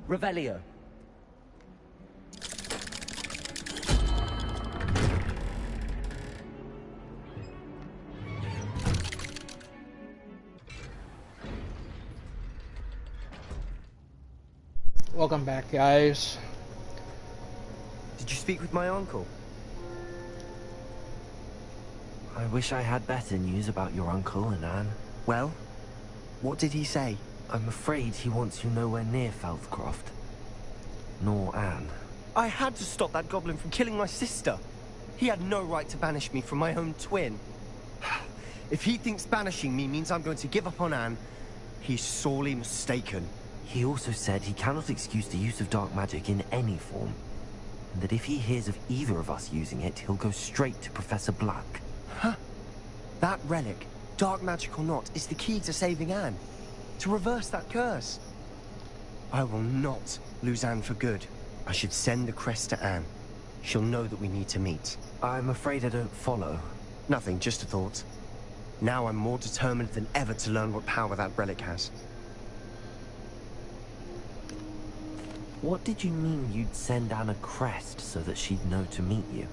Revelio. Welcome back, guys. Did you speak with my uncle? I wish I had better news about your uncle and Anne. Well, what did he say? I'm afraid he wants you nowhere near Felthcroft. Nor Anne. I had to stop that goblin from killing my sister. He had no right to banish me from my own twin. If he thinks banishing me means I'm going to give up on Anne, he's sorely mistaken. He also said he cannot excuse the use of dark magic in any form, and that if he hears of either of us using it, he'll go straight to Professor Black. Huh? That relic, dark magic or not, is the key to saving Anne. To reverse that curse. I will not lose Anne for good. I should send the crest to Anne. She'll know that we need to meet. I'm afraid I don't follow. Nothing, just a thought. Now I'm more determined than ever to learn what power that relic has. What did you mean you'd send Anne a crest so that she'd know to meet you?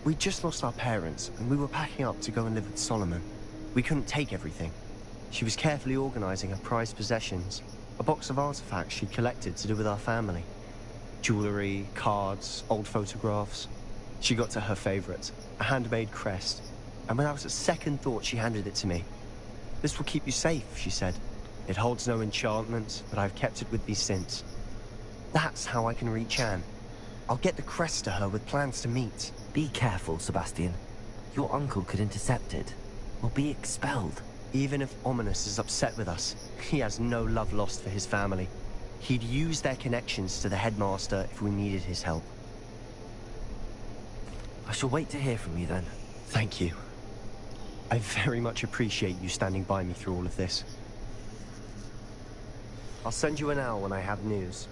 We just lost our parents, and we were packing up to go and live with Solomon. We couldn't take everything. She was carefully organizing her prized possessions, a box of artifacts she'd collected to do with our family. Jewelry, cards, old photographs. She got to her favorite, a handmade crest, and when I was at second thought, she handed it to me. "This will keep you safe," she said. "It holds no enchantment, but I've kept it with me since." That's how I can reach Anne. I'll get the crest to her with plans to meet. Be careful, Sebastian. Your uncle could intercept it, or be expelled. Even if Ominous is upset with us, he has no love lost for his family. He'd use their connections to the headmaster if we needed his help. I shall wait to hear from you then. Thank you. I very much appreciate you standing by me through all of this. I'll send you an owl when I have news.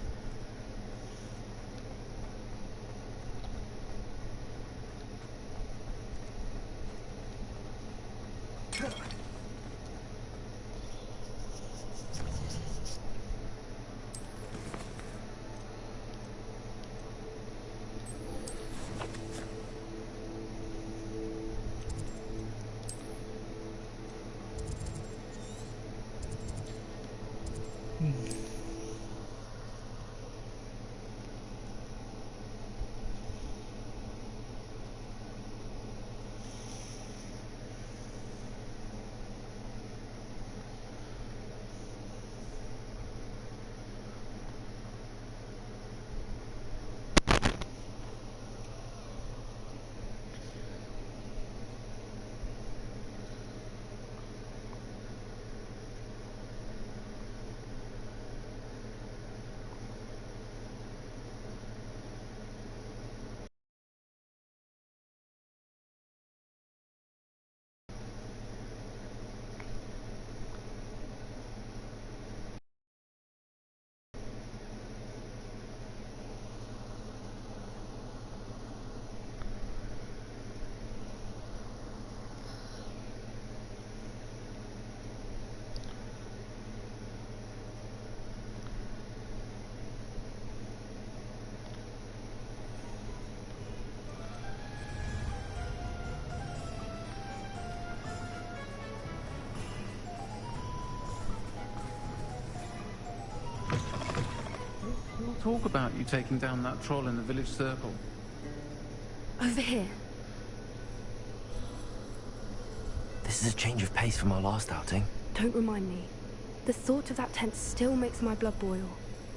Talk about you taking down that troll in the village circle. Over here. This is a change of pace from our last outing. Don't remind me. The thought of that tent still makes my blood boil.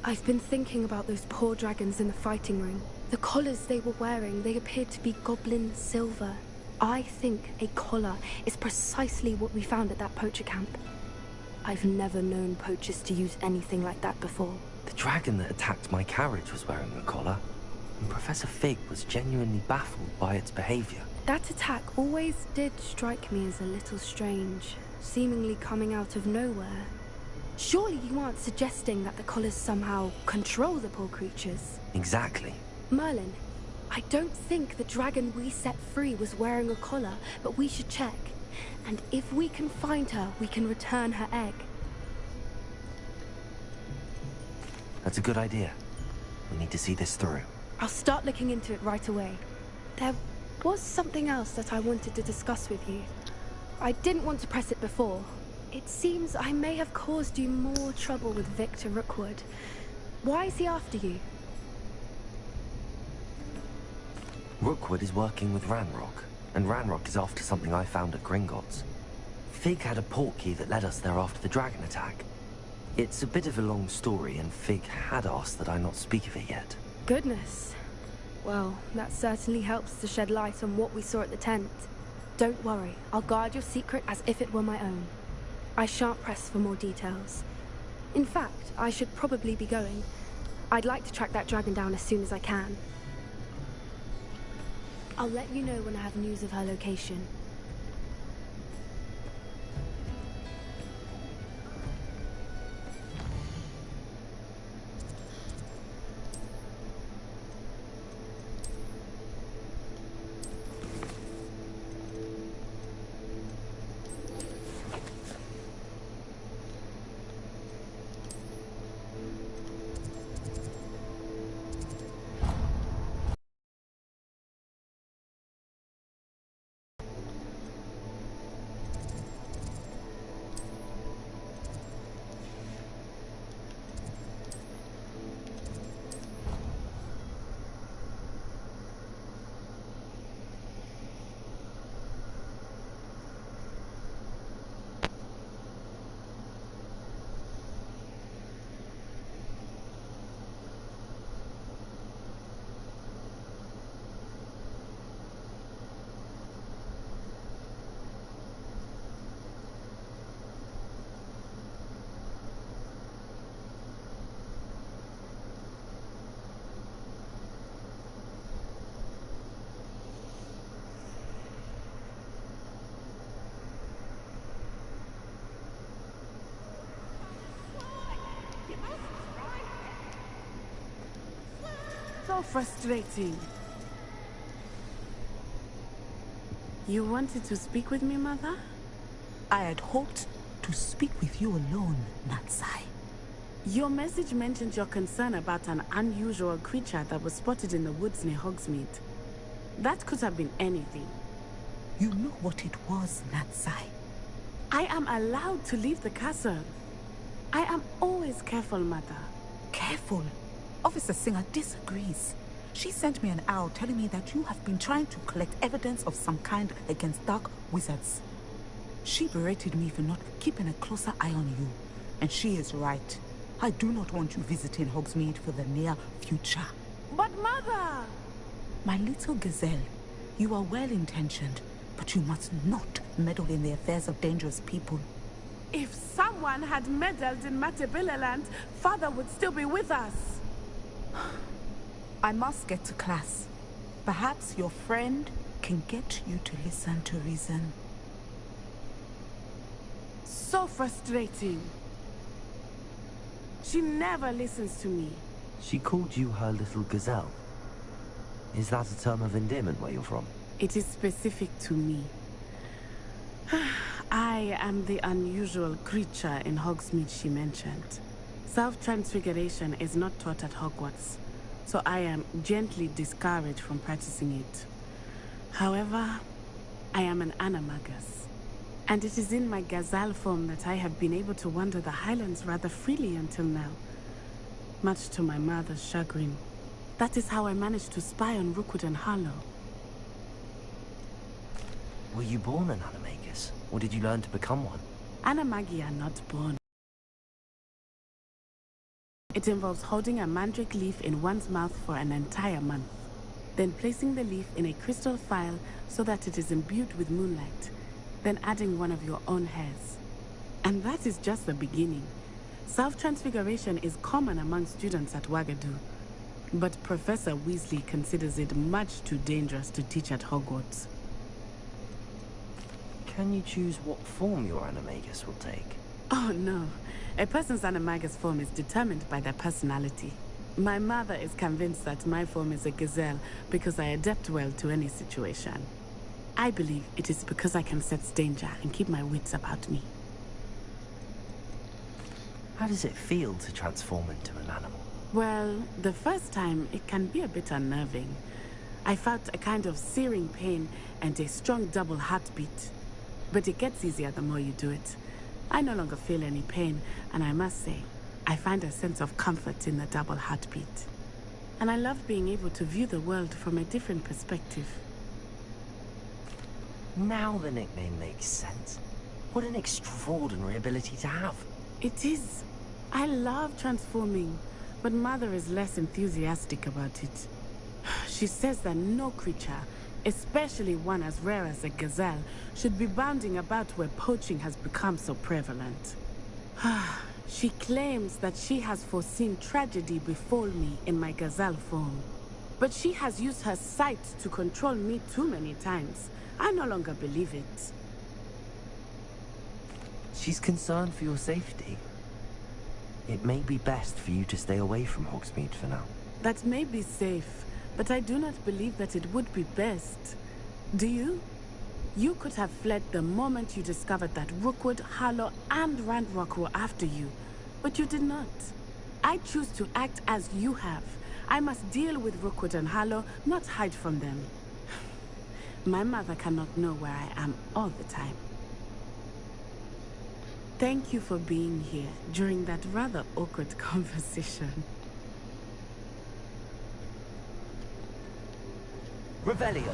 I've been thinking about those poor dragons in the fighting ring. The collars they were wearing, they appeared to be goblin silver. I think a collar is precisely what we found at that poacher camp. I've never known poachers to use anything like that before. The dragon that attacked my carriage was wearing a collar, and Professor Fig was genuinely baffled by its behavior. That attack always did strike me as a little strange, seemingly coming out of nowhere. Surely you aren't suggesting that the collars somehow control the poor creatures? Exactly. Merlin, I don't think the dragon we set free was wearing a collar, but we should check. And if we can find her, we can return her egg. That's a good idea. We need to see this through. I'll start looking into it right away. There was something else that I wanted to discuss with you. I didn't want to press it before. It seems I may have caused you more trouble with Victor Rookwood. Why is he after you? Rookwood is working with Ranrock, and Ranrock is after something I found at Gringotts. Fig had a portkey that led us there after the dragon attack. It's a bit of a long story, and Fig had asked that I not speak of it yet. Goodness. Well, that certainly helps to shed light on what we saw at the tent. Don't worry, I'll guard your secret as if it were my own. I shan't press for more details. In fact, I should probably be going. I'd like to track that dragon down as soon as I can. I'll let you know when I have news of her location. So frustrating. You wanted to speak with me, Mother? I had hoped to speak with you alone, Natsai. Your message mentioned your concern about an unusual creature that was spotted in the woods near Hogsmeade. That could have been anything. You know what it was, Natsai. I am allowed to leave the castle. I am always careful, Mother. Careful. Officer Singer disagrees. She sent me an owl telling me that you have been trying to collect evidence of some kind against dark wizards. She berated me for not keeping a closer eye on you. And she is right. I do not want you visiting Hogsmeade for the near future. But Mother! My little gazelle, you are well-intentioned, but you must not meddle in the affairs of dangerous people. If someone had meddled in Matabeleland, Father would still be with us. I must get to class. Perhaps your friend can get you to listen to reason. So frustrating. She never listens to me. She called you her little gazelle. Is that a term of endearment where you're from? It is specific to me. I am the unusual creature in Hogsmeade she mentioned. Self-transfiguration is not taught at Hogwarts, so I am gently discouraged from practicing it. However, I am an animagus, and it is in my gazelle form that I have been able to wander the Highlands rather freely until now, much to my mother's chagrin. That is how I managed to spy on Rookwood and Harlow. Were you born an animagus, or did you learn to become one? Animagi are not born. It involves holding a mandrake leaf in one's mouth for an entire month, then placing the leaf in a crystal vial so that it is imbued with moonlight, then adding one of your own hairs. And that is just the beginning. Self-transfiguration is common among students at Wagadu, but Professor Weasley considers it much too dangerous to teach at Hogwarts. Can you choose what form your animagus will take? Oh no, a person's animagus form is determined by their personality. My mother is convinced that my form is a gazelle because I adapt well to any situation. I believe it is because I can sense danger and keep my wits about me. How does it feel to transform into an animal? Well, the first time, it can be a bit unnerving. I felt a kind of searing pain and a strong double heartbeat. But it gets easier the more you do it. I no longer feel any pain, and I must say, I find a sense of comfort in the double heartbeat. And I love being able to view the world from a different perspective. Now the nickname makes sense. What an extraordinary ability to have. It is. I love transforming, but Mother is less enthusiastic about it. She says that no creature, especially one as rare as a gazelle, should be bounding about where poaching has become so prevalent. She claims that she has foreseen tragedy befall me in my gazelle form. But she has used her sight to control me too many times. I no longer believe it. She's concerned for your safety. It may be best for you to stay away from Hogsmeade for now. That may be safe, but I do not believe that it would be best. Do you? You could have fled the moment you discovered that Rookwood, Harlow, and Ranrock were after you, but you did not. I choose to act as you have. I must deal with Rookwood and Harlow, not hide from them. My mother cannot know where I am all the time. Thank you for being here during that rather awkward conversation. Revelio.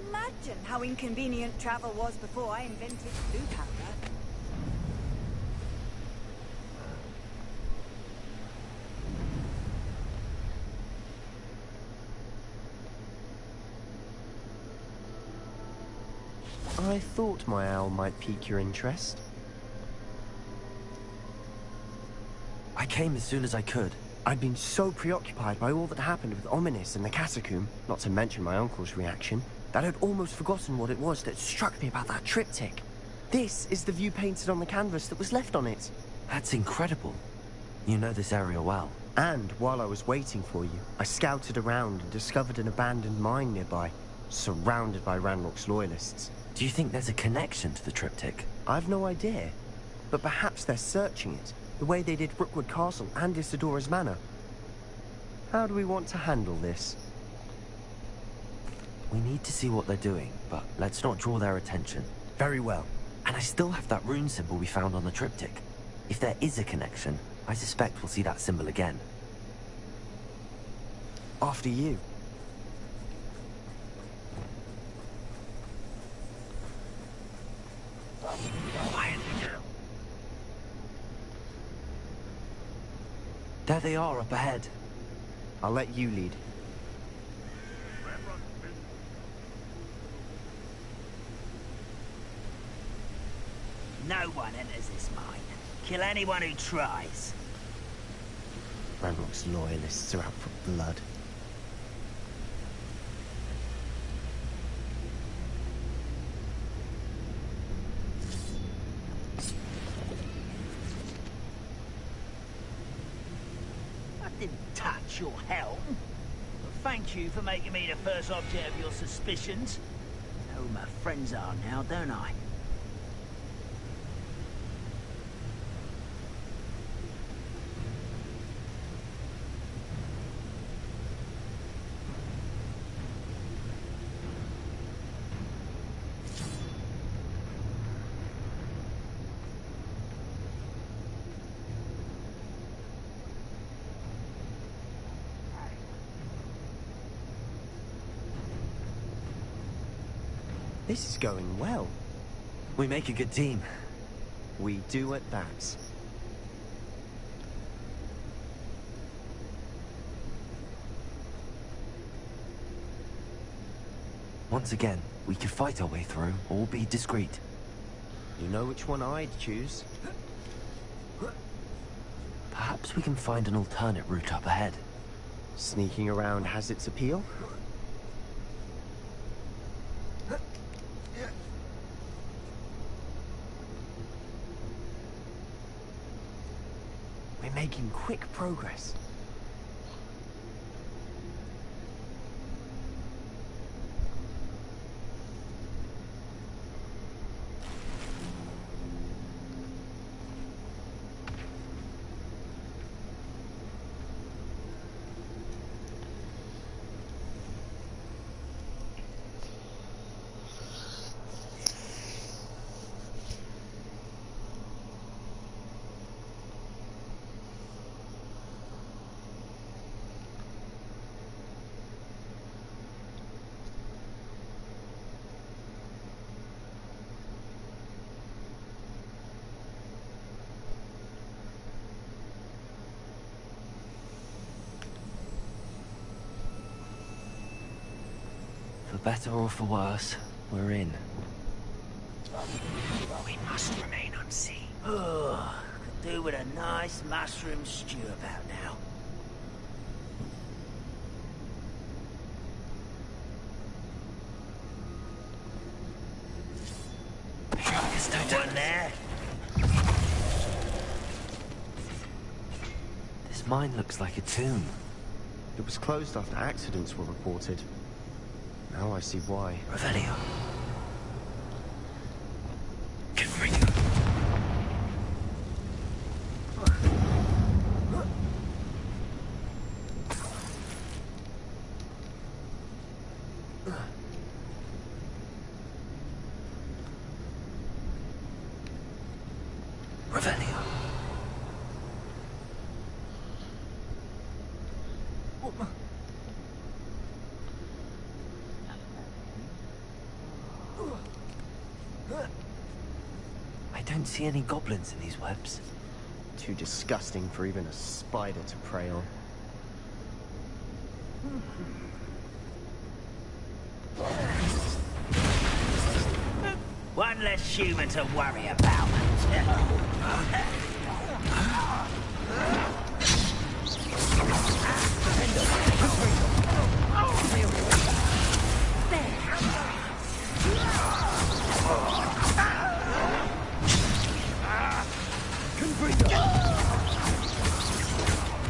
Imagine how inconvenient travel was before I invented blue powder. I thought my owl might pique your interest. I came as soon as I could. I'd been so preoccupied by all that happened with Ominis and the catacomb, not to mention my uncle's reaction, that I'd almost forgotten what it was that struck me about that triptych. This is the view painted on the canvas that was left on it. That's incredible. You know this area well. And while I was waiting for you, I scouted around and discovered an abandoned mine nearby, surrounded by Ranrock's loyalists. Do you think there's a connection to the triptych? I've no idea, but perhaps they're searching it, the way they did Rookwood Castle and Isidora's Manor. How do we want to handle this? We need to see what they're doing, but let's not draw their attention. Very well. And I still have that rune symbol we found on the triptych. If there is a connection, I suspect we'll see that symbol again. After you. Quietly now. There they are up ahead. I'll let you lead. No one enters this mine. Kill anyone who tries. Ranrock's loyalists are out for blood. I didn't touch your helm. But thank you for making me the first object of your suspicions. I know who my friends are now, don't I? This is going well. We make a good team. We do at that. Once again, we could fight our way through, or be discreet. You know which one I'd choose? Perhaps we can find an alternate route up ahead. Sneaking around has its appeal. We're making quick progress. For better or for worse, we're in. We must remain unseen. Oh, could do with a nice mushroom stew about now. One there. This mine looks like a tomb. It was closed after accidents were reported. Now I see why. Revelio. Revelio. I don't see any goblins in these webs. Too disgusting for even a spider to prey on. One less human to worry about.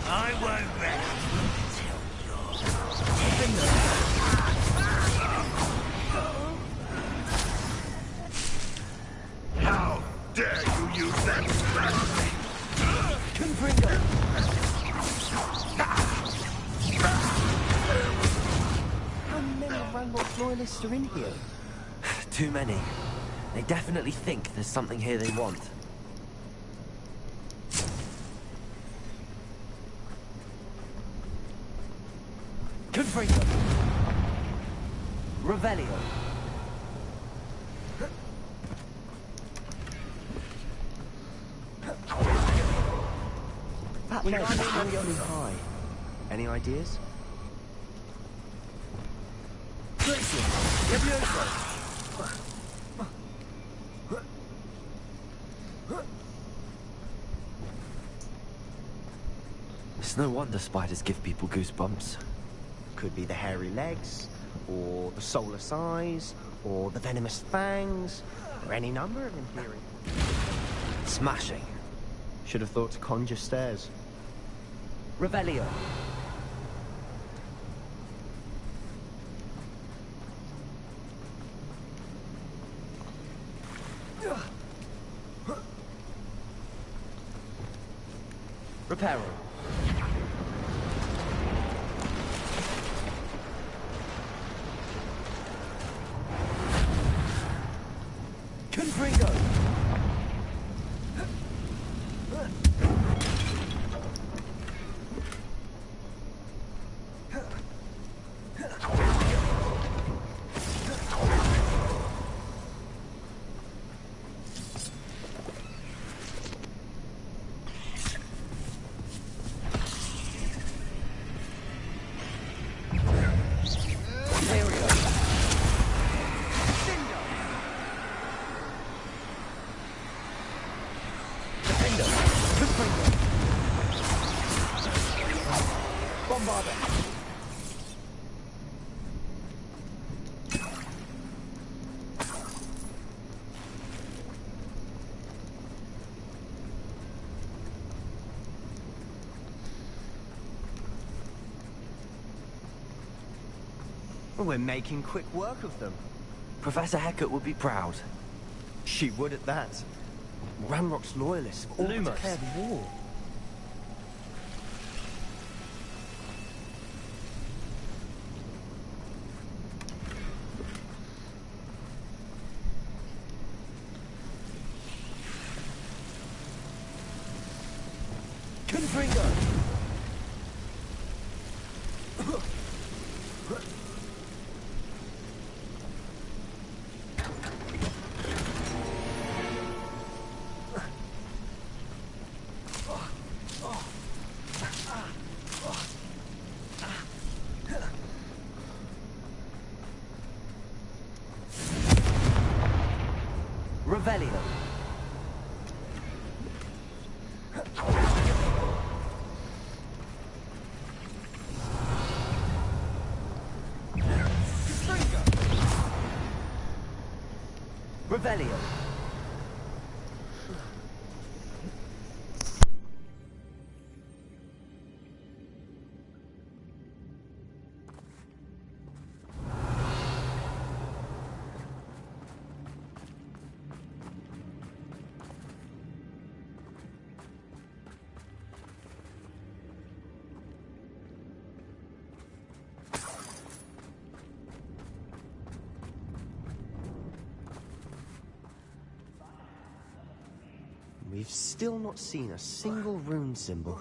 I won't rest until you're... How dare you use that blasphemy! How many Ranrock loyalists are in here? Too many. They definitely think there's something here they want. Confringo. Revelio. That ledge is really high. Any ideas? It's no wonder spiders give people goosebumps. Could be the hairy legs, or the soulless eyes, or the venomous fangs, or any number of them theory. Smashing. Should have thought to conjure stairs. Revelio. Reparo. Confringo. We're making quick work of them. Professor Hecat would be proud. She would at that. Ranrock's loyalists all Lumos. declared war. Confringo. Revelio. Revelio. We've still not seen a single rune symbol.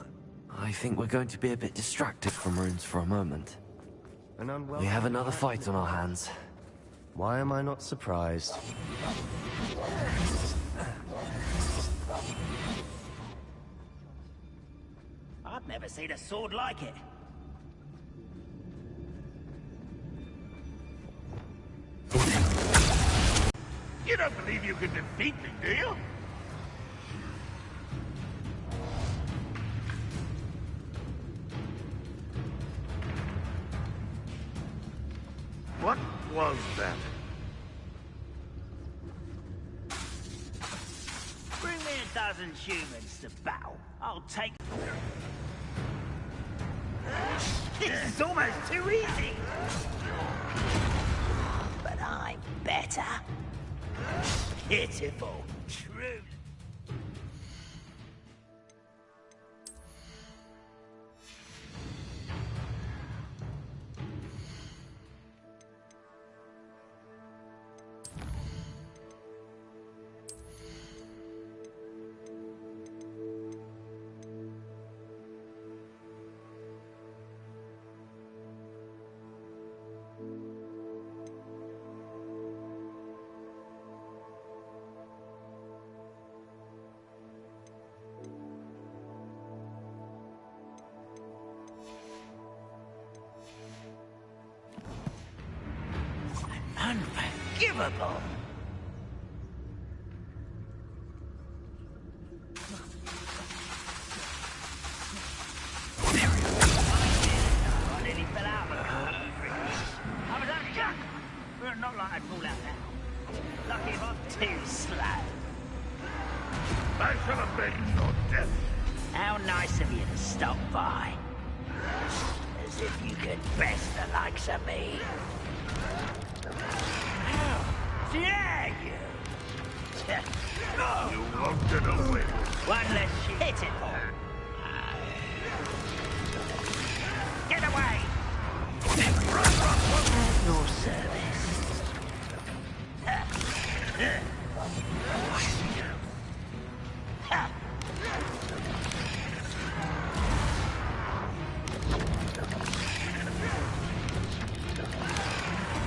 I think we're going to be a bit distracted from runes for a moment. We have another fight on our hands. Why am I not surprised? I've never seen a sword like it. You don't believe you can defeat me, do you? What was that? Bring me a dozen humans to battle. I'll take... This is almost too easy. But I'm better. Pitiful. True. Unforgivable! I nearly fell out of the car. I was only young. Well, not like I'd fall out now. Lucky if I'm too slow. I shall have been your death. How nice of you to stop by. As if you could best the likes of me. How dare you? You won't get away. One less pitiful. Get away! At your service.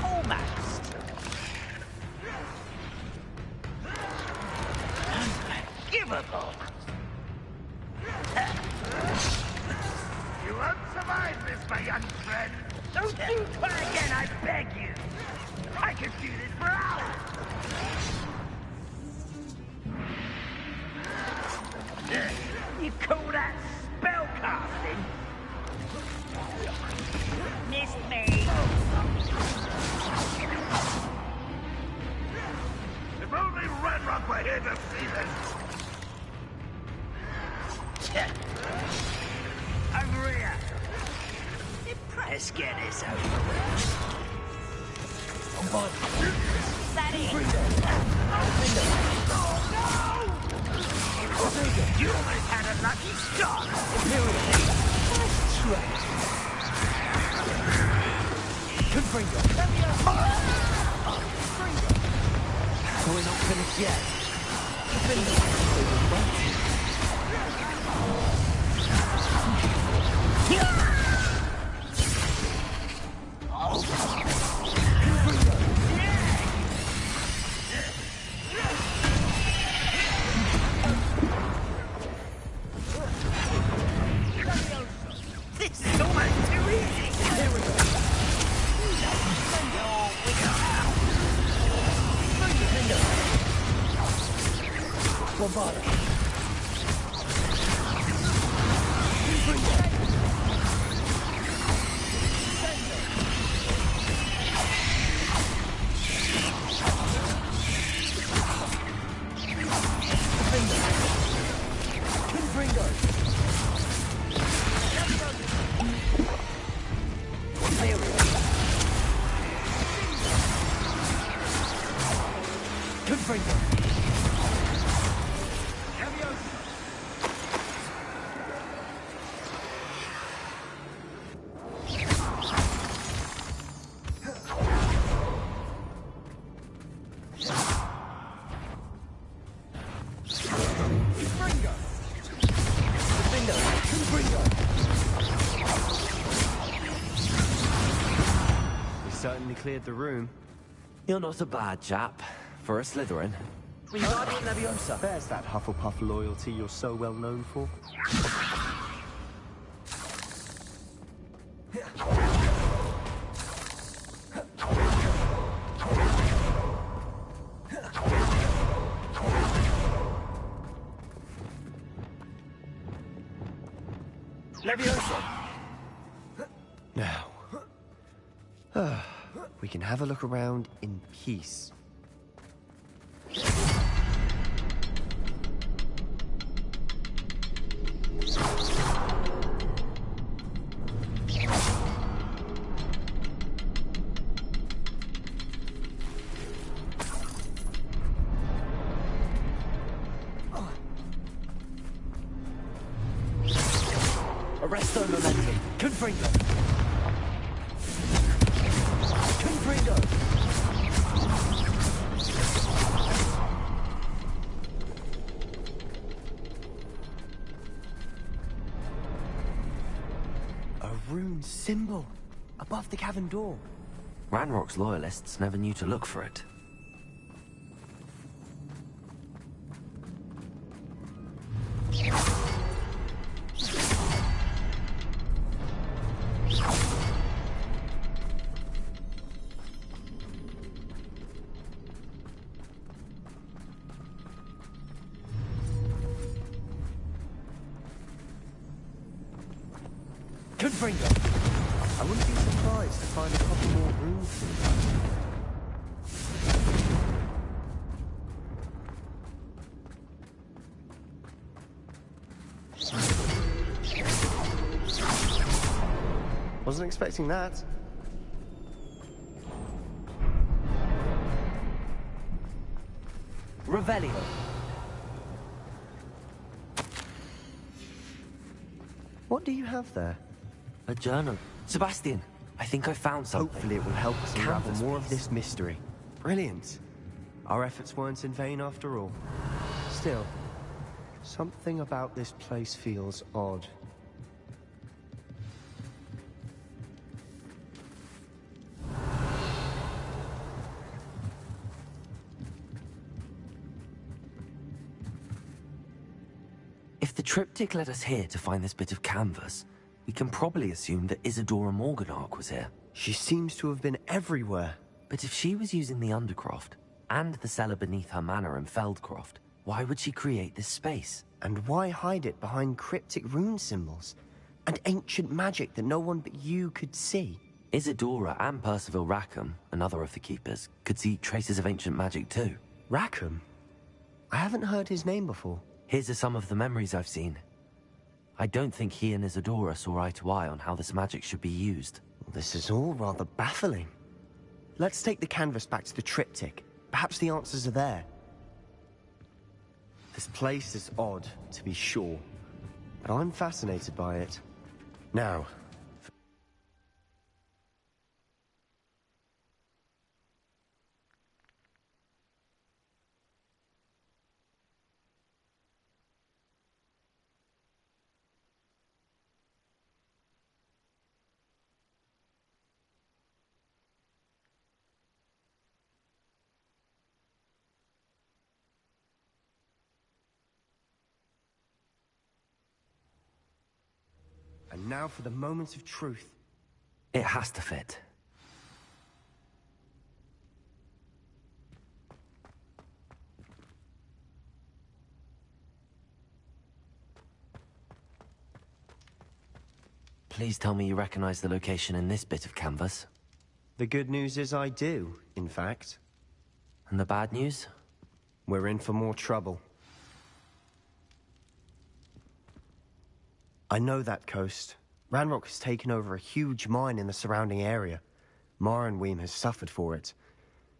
Almost. Unforgivable. You won't survive this, my young friend. Don't do that again, I beg you. I could do this for hours. You call that spellcasting? Missed me. If only Ranrock were here to see this. Over here. Let's get this over with. Come on. That it? You almost had a lucky start. Good Bringo. We're not finished yet. This is almost too easy. Here we go. Bombarda. Certainly cleared the room. You're not a bad chap for a Slytherin. Wingardium Leviosa. There's that Hufflepuff loyalty you're so well known for. Leviosa. Now, we can have a look around in peace. Arresto Momenti. Confringo. Confringo. A rune symbol above the cavern door. Ranrock's loyalists never knew to look for it. could bring them. I wouldn't be surprised to find a couple more rooms soon. Wasn't expecting that. Revelio. What do you have there? A journal. Sebastian, I think I found something. Hopefully it will help us unravel Canvas more of piece. this mystery. Brilliant. Our efforts weren't in vain after all. Still, something about this place feels odd. If the triptych led us here to find this bit of canvas, we can probably assume that Isadora Morganach was here. She seems to have been everywhere. But if she was using the Undercroft, and the cellar beneath her manor in Feldcroft, why would she create this space? And why hide it behind cryptic rune symbols? And ancient magic that no one but you could see? Isadora and Percival Rackham, another of the Keepers, could see traces of ancient magic too. Rackham? I haven't heard his name before. Here's some of the memories I've seen. I don't think he and Isadora saw eye to eye on how this magic should be used. This is all rather baffling. Let's take the canvas back to the triptych. Perhaps the answers are there. This place is odd, to be sure, but I'm fascinated by it. Now, and now for the moment of truth. It has to fit. Please tell me you recognize the location in this bit of canvas. The good news is I do, in fact. And the bad news? We're in for more trouble. I know that coast. Ranrock has taken over a huge mine in the surrounding area. Marrenweem has suffered for it.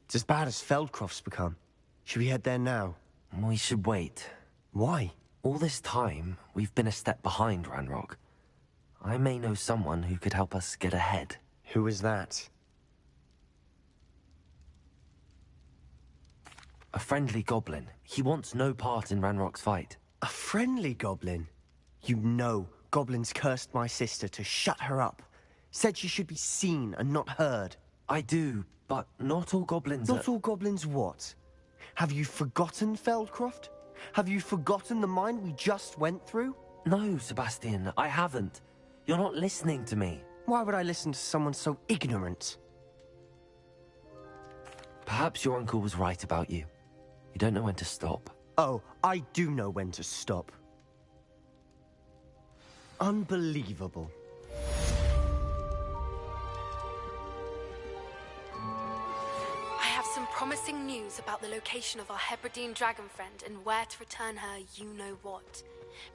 It's as bad as Feldcroft's become. Should we head there now? We should wait. Why? All this time, we've been a step behind Ranrock. I may know someone who could help us get ahead. Who is that? A friendly goblin. He wants no part in Ranrock's fight. A friendly goblin? You know, goblins cursed my sister to shut her up. Said she should be seen and not heard. I do, but not all goblins Not all goblins what? Have you forgotten Feldcroft? Have you forgotten the mine we just went through? No, Sebastian, I haven't. You're not listening to me. Why would I listen to someone so ignorant? Perhaps your uncle was right about you. You don't know when to stop. Oh, I do know when to stop. Unbelievable. I have some promising news about the location of our Hebridean dragon friend and where to return her you-know-what.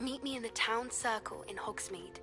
Meet me in the town circle in Hogsmeade.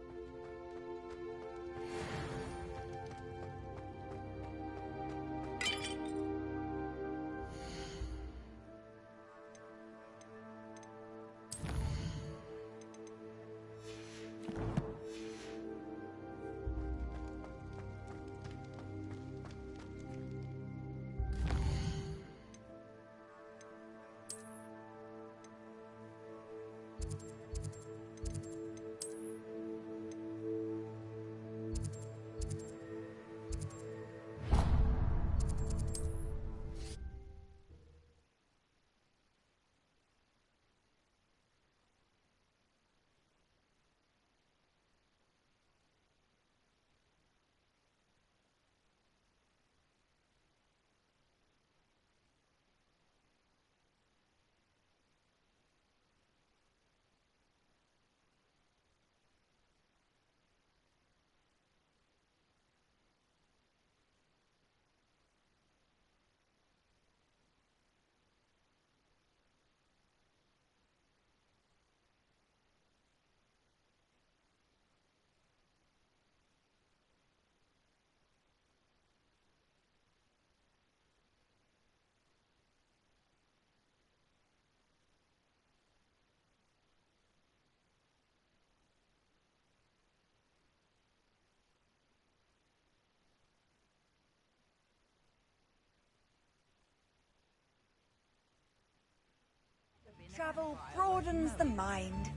travel broadens the mind.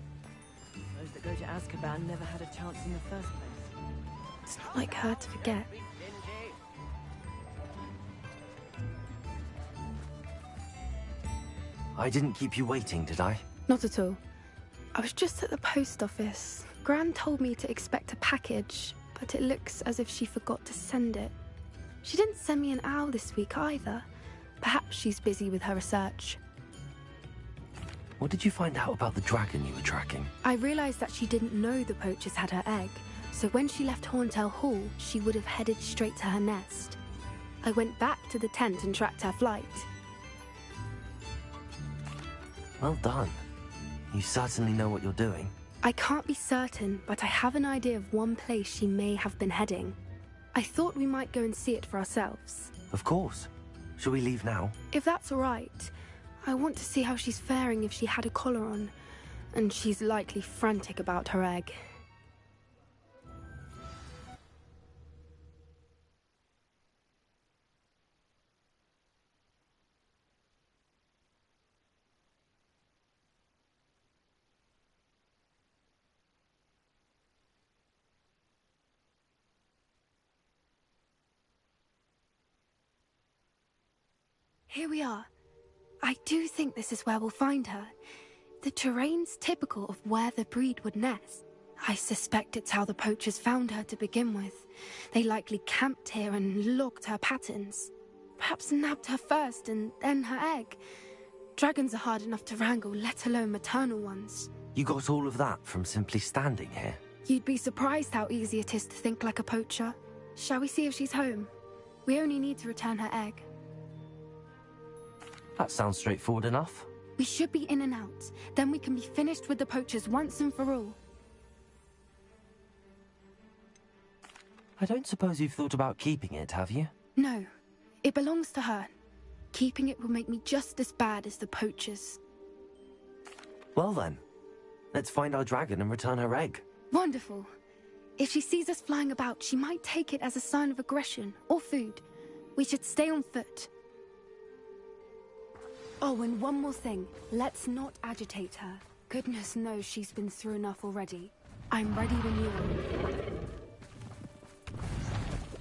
Those that go to Azkaban never had a chance in the first place. It's not like her to forget. I didn't keep you waiting, did I? Not at all. I was just at the post office. Gran told me to expect a package, but it looks as if she forgot to send it. She didn't send me an owl this week either. Perhaps she's busy with her research. What did you find out about the dragon you were tracking? I realized that she didn't know the poachers had her egg, so when she left Horntail Hall, she would have headed straight to her nest. I went back to the tent and tracked her flight. Well done. You certainly know what you're doing. I can't be certain, but I have an idea of one place she may have been heading. I thought we might go and see it for ourselves. Of course. Shall we leave now? If that's all right. I want to see how she's faring if she had a collar on, and she's likely frantic about her egg. Here we are. I do think this is where we'll find her. The terrain's typical of where the breed would nest. I suspect it's how the poachers found her to begin with. They likely camped here and logged her patterns. Perhaps nabbed her first and then her egg. Dragons are hard enough to wrangle, let alone maternal ones. You got all of that from simply standing here? You'd be surprised how easy it is to think like a poacher. Shall we see if she's home? We only need to return her egg. That sounds straightforward enough. We should be in and out. Then we can be finished with the poachers once and for all. I don't suppose you've thought about keeping it, have you? No. It belongs to her. Keeping it will make me just as bad as the poachers. Well then, let's find our dragon and return her egg. Wonderful. If she sees us flying about, she might take it as a sign of aggression or food. We should stay on foot. Oh, and one more thing. Let's not agitate her. Goodness knows she's been through enough already. I'm ready when you are.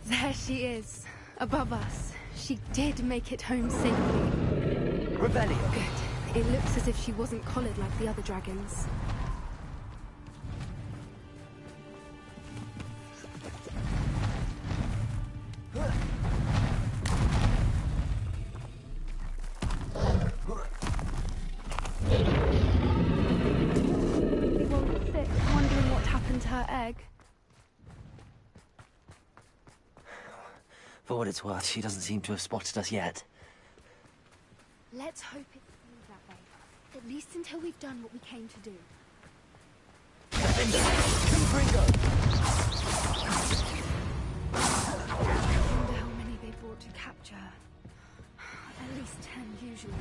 There she is, above us. She did make it home safely. Rebellion. Good. It looks as if she wasn't collared like the other dragons. Wondering what happened to her egg. For what it's worth, she doesn't seem to have spotted us yet. Let's hope it stays that way. At least until we've done what we came to do. I wonder how many they brought to capture her. At least 10 usually.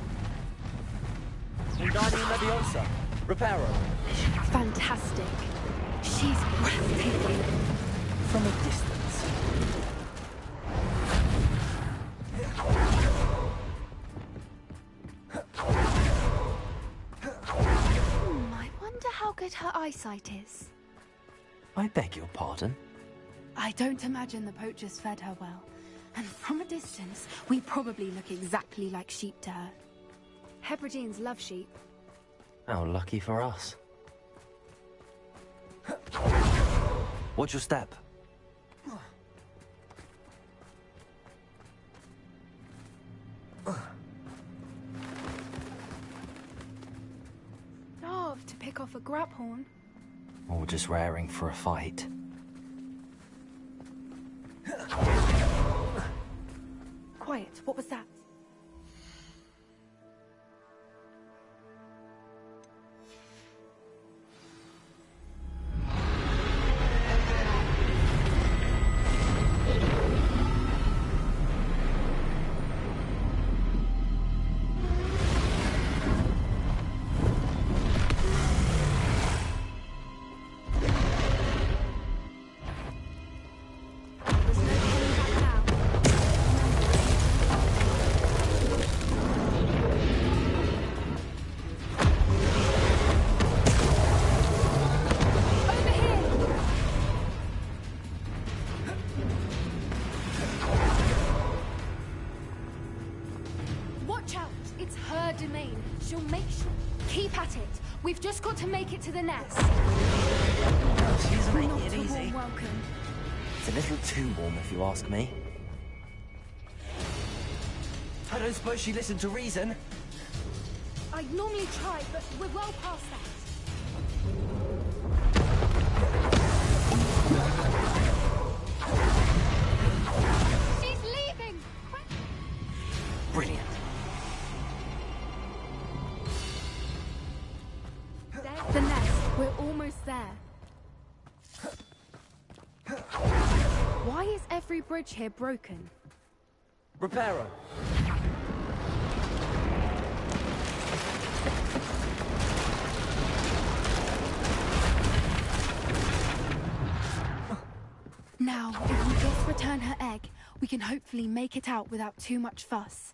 Wingardium Leviosa. Reparo. Fantastic. She's breathtaking. From a distance. I wonder how good her eyesight is. I beg your pardon? I don't imagine the poachers fed her well. And from a distance, we probably look exactly like sheep to her. Hebrideans love sheep. How lucky for us. Watch your step. Love to pick off a grabhorn. Or just raring for a fight. Quiet, what was that? She'll make sure. Keep at it. We've just got to make it to the nest. She's making Not it a easy. warm welcome. It's a little too warm, if you ask me. I don't suppose she listened to reason. I'd normally try, but we're well past that. She's leaving! Brilliant. There's the nest. We're almost there. Why is every bridge here broken? Reparo. Now, if we just return her egg, we can hopefully make it out without too much fuss.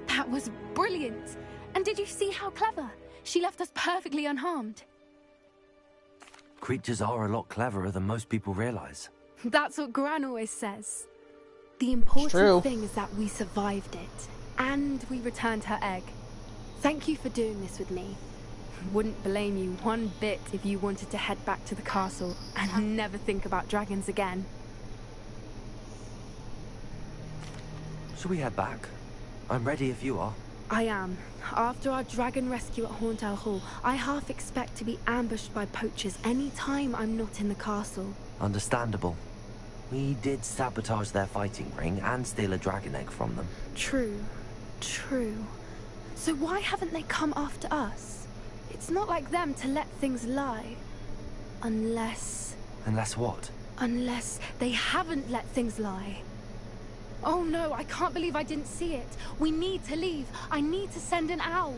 That was brilliant! And did you see how clever? She left us perfectly unharmed. Creatures are a lot cleverer than most people realize. That's what Gran always says. The true. important thing is that we survived it. And we returned her egg. Thank you for doing this with me. Wouldn't blame you one bit if you wanted to head back to the castle and never think about dragons again. Shall we head back? I'm ready if you are. I am. After our dragon rescue at Hauntel Hall, I half expect to be ambushed by poachers any time I'm not in the castle. Understandable. We did sabotage their fighting ring and steal a dragon egg from them. True. True. So why haven't they come after us? It's not like them to let things lie. Unless... Unless what? Unless they haven't let things lie. Oh no, I can't believe I didn't see it. We need to leave. I need to send an owl.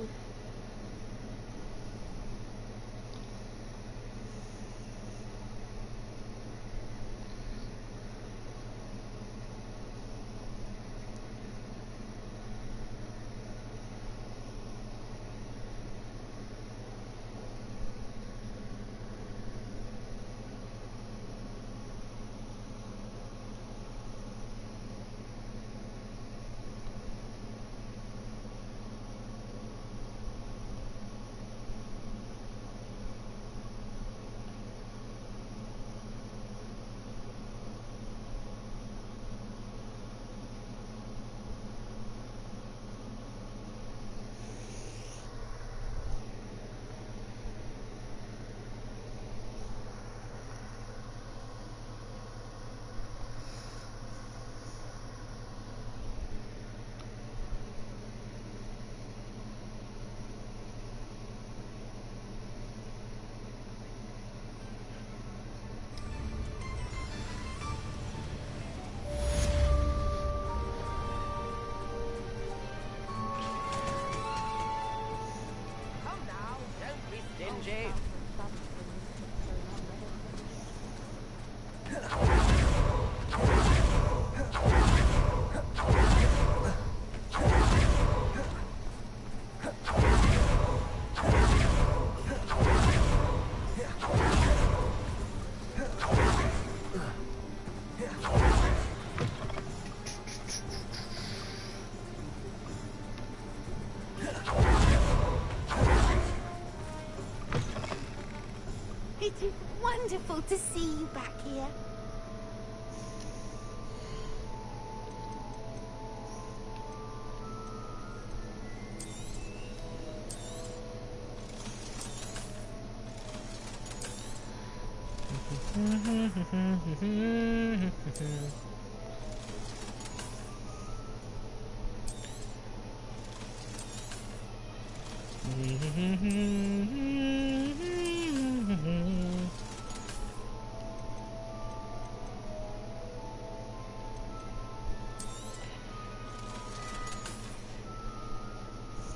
It is wonderful to see you back here.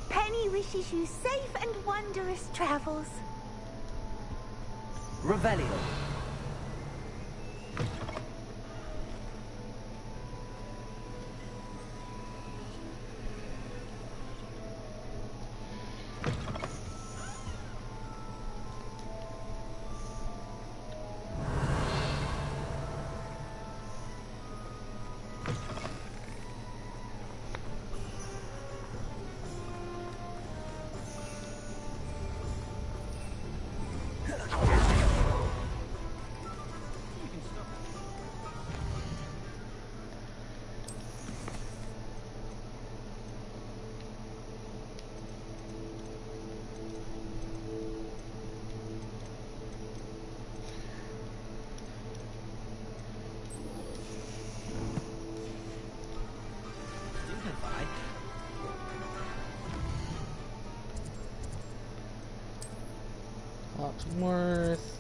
Penny wishes you safe and wondrous travels. Revelio. Worth.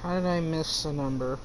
How did I miss a number?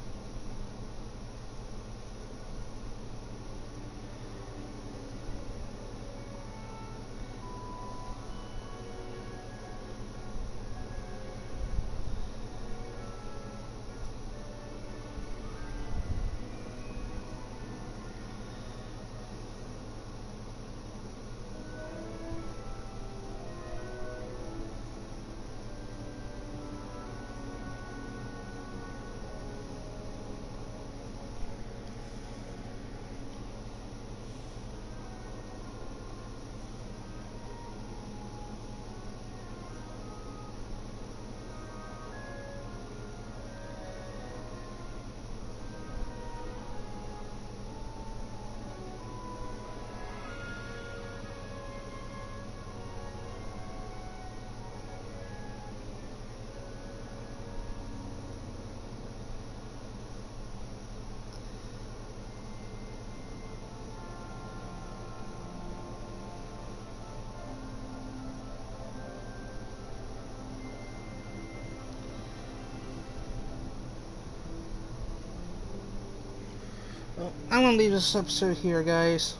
Well, I'm gonna leave this episode here, guys.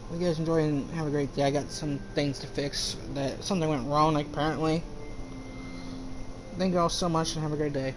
Hope you guys enjoy and have a great day. I got some things to fix. Something went wrong, like, apparently. Thank you all so much and have a great day.